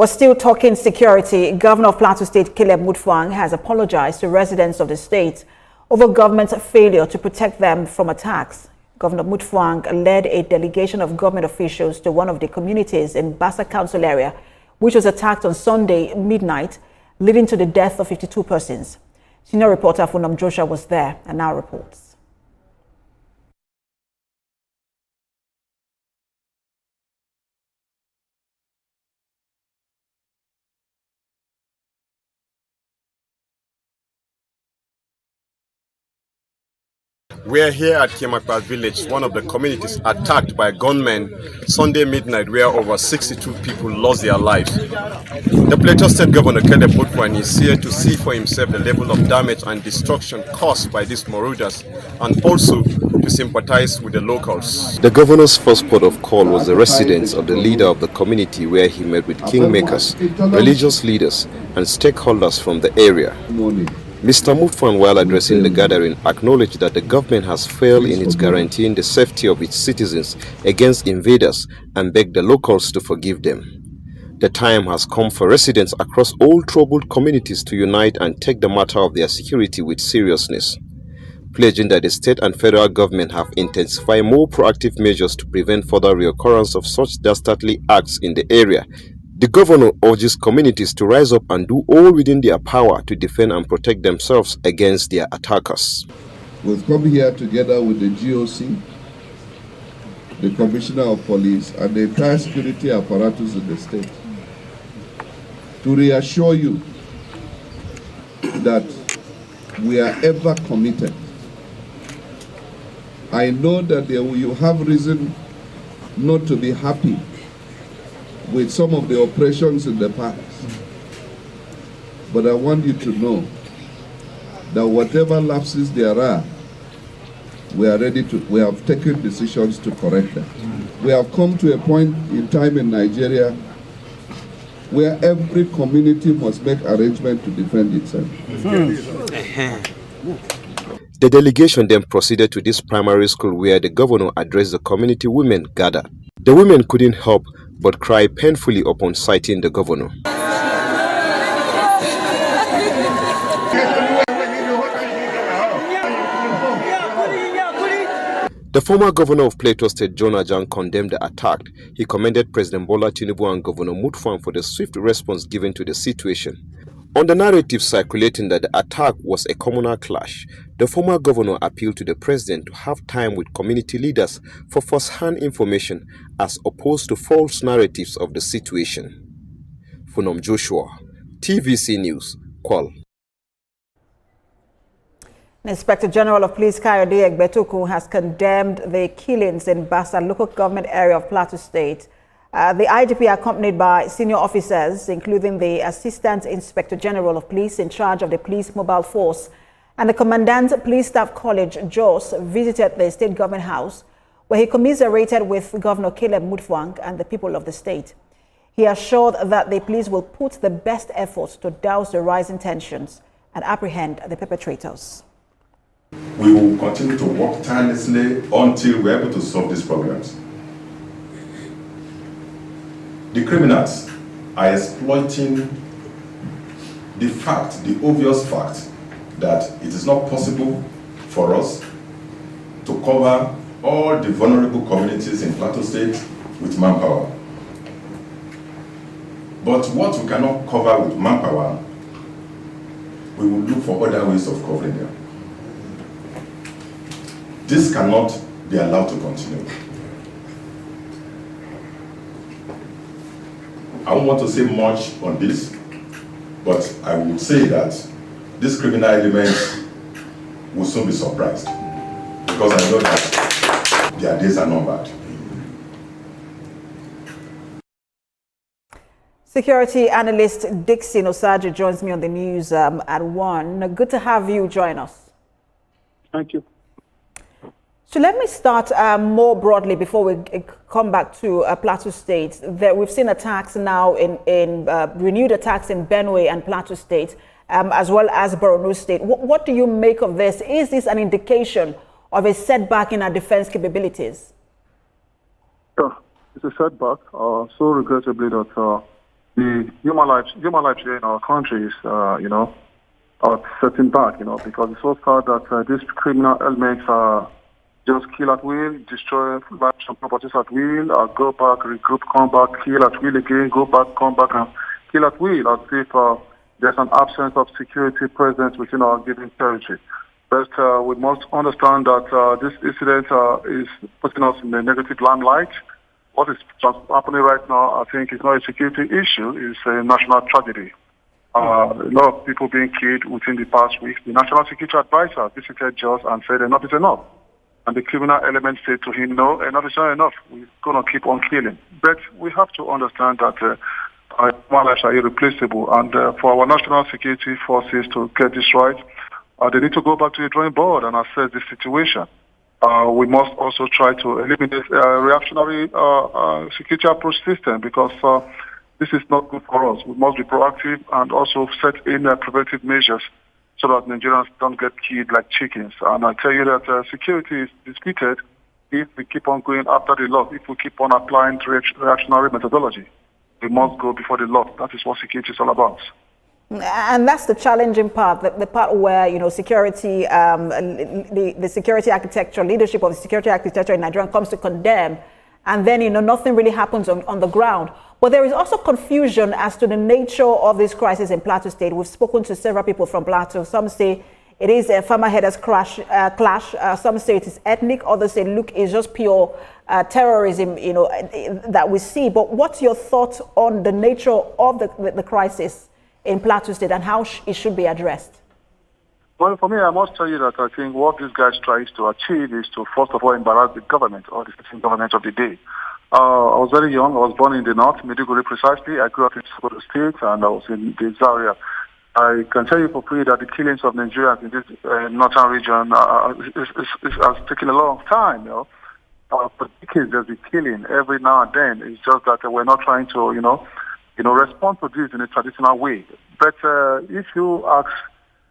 We're still talking security. Governor of Plateau State, Caleb Mutfwang, has apologized to residents of the state over government's failure to protect them from attacks. Governor Mutfwang led a delegation of government officials to one of the communities in Bassa Council area, which was attacked on Sunday midnight, leading to the death of 52 persons. Senior reporter Funam Joshua was there and now reports. We are here at Kemakpa village, one of the communities attacked by gunmen Sunday midnight, where over 62 people lost their lives. The Plateau State Governor Caleb Mutfwang is here to see for himself the level of damage and destruction caused by these marauders and also to sympathize with the locals. The governor's first port of call was the residence of the leader of the community, where he met with kingmakers, religious leaders and stakeholders from the area. Mr. Mutfwang, while addressing the gathering, acknowledged that the government has failed in its guaranteeing the safety of its citizens against invaders and begged the locals to forgive them. The time has come for residents across all troubled communities to unite and take the matter of their security with seriousness, pledging that the state and federal government have intensified more proactive measures to prevent further reoccurrence of such dastardly acts in the area. The governor urges communities to rise up and do all within their power to defend and protect themselves against their attackers. We've come here together with the GOC, the Commissioner of Police, and the entire security apparatus in the state to reassure you that we are ever committed. I know that you have reason not to be happy with some of the operations in the past. But I want you to know that whatever lapses there are, we have taken decisions to correct them. We have come to a point in time in Nigeria where every community must make arrangements to defend itself. The delegation then proceeded to this primary school, where the governor addressed the community women gathered. The women couldn't help but cry painfully upon sighting the governor. The former governor of Plateau State, John Ajang, condemned the attack. He commended President Bola Tinubu and Governor Mutfwang for the swift response given to the situation. On the narrative circulating that the attack was a communal clash, the former governor appealed to the president to have time with community leaders for first-hand information as opposed to false narratives of the situation. Funam Joshua, TVC News, Kwal. Inspector General of Police Kayode Egbetukun has condemned the killings in Bassa local government area of Plateau State. The IGP, accompanied by senior officers, including the Assistant Inspector General of Police in charge of the Police Mobile Force and the Commandant Police Staff College, Jos, visited the State Government House, where he commiserated with Governor Caleb Mutfwang and the people of the state. He assured that the police will put the best efforts to douse the rising tensions and apprehend the perpetrators. We will continue to work tirelessly until we're able to solve these problems. The criminals are exploiting the obvious fact that it is not possible for us to cover all the vulnerable communities in Plateau State with manpower. But what we cannot cover with manpower, we will look for other ways of covering them. This cannot be allowed to continue. I don't want to say much on this, but I would say that these criminal elements will soon be surprised, because I know that their days are numbered. Security analyst Dixon Osajo joins me on the news at 1. Good to have you join us. Thank you. So let me start more broadly before we come back to Plateau State. We've seen attacks now renewed attacks in Benue and Plateau State, as well as Borno State. What do you make of this? Is this an indication of a setback in our defense capabilities? It's a setback, so regrettably that the human lives here in our country is, are setting back, because it's so sad that these criminal elements just kill at will, destroy lives and properties at will, go back, regroup, come back, kill at will again, go back, come back, and kill at will, as if there's an absence of security presence within our given territory. But we must understand that this incident is putting us in a negative limelight. What is happening right now, I think, is not a security issue, it's a national tragedy. A lot of people being killed within the past week. The National Security Advisor visited Jos and said enough is enough. And the criminal element said to him, no, enough is not enough. We're going to keep on killing. But we have to understand that human lives are irreplaceable. And for our national security forces to get this right, they need to go back to the drawing board and assess the situation. We must also try to eliminate reactionary security approach system, because this is not good for us. We must be proactive and also set in preventive measures so that Nigerians don't get killed like chickens. And I tell you that security is disputed if we keep on going after the law, if we keep on applying reactionary methodology. We must go before the law. That is what security is all about. And that's the challenging part, the part where, security, the security architecture, leadership of the security architecture in Nigeria comes to condemn, and then, nothing really happens on the ground. But there is also confusion as to the nature of this crisis in Plateau State. We've spoken to several people from Plateau. Some say it is a farmer herders clash. Some say it is ethnic. Others say, look, it's just pure terrorism, that we see. But what's your thoughts on the nature of the crisis in Plateau State and how it should be addressed? Well, for me, I must tell you that I think what these guys try to achieve is to, first of all, embarrass the government or the sitting government of the day. I was very young. I was born in the north, Maiduguri precisely. I grew up in Sokoto State, and I was in this area. I can tell you for free that the killings of Nigerians in this northern region has taken a long time. For decades, there's been killing every now and then. It's just that we're not trying to, respond to this in a traditional way. But if you ask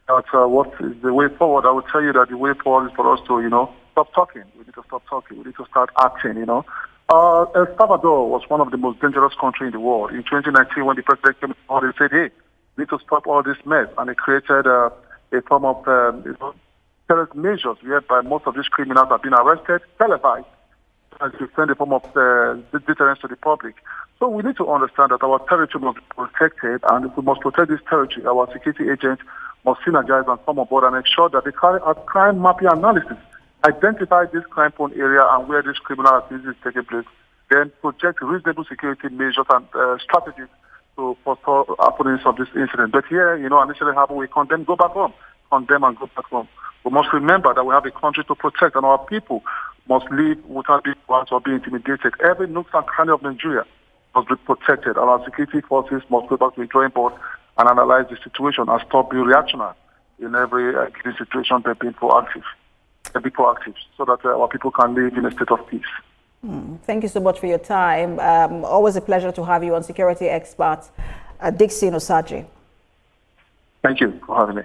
what is the way forward, I would tell you that the way forward is for us to, stop talking. We need to stop talking. We need to start acting, El Salvador was one of the most dangerous countries in the world. In 2019, when the president came out, he said, hey, we need to stop all this mess. And he created a form of terrorist measures whereby most of these criminals have been arrested, televised, and to send a form of deterrence to the public. So we need to understand that our territory must be protected, and if we must protect this territory, our security agents must synergize and come on board and ensure that they carry out crime mapping analysis, identify this crime-prone area and where this criminal activity is taking place, then project reasonable security measures and strategies to forestall happenings of this incident. But here, initially happened, we condemn, go back home. Condemn and go back home. We must remember that we have a country to protect, and our people must live without being forced or being intimidated. Every nook and cranny of Nigeria must be protected, and our security forces must go back to the drawing board and analyze the situation and stop being reactionary in every situation, but being proactive. Be proactive so that our people can live in a state of peace. Thank you so much for your time. Always a pleasure to have you on Security Expert, Dixon Osaji. Thank you for having me.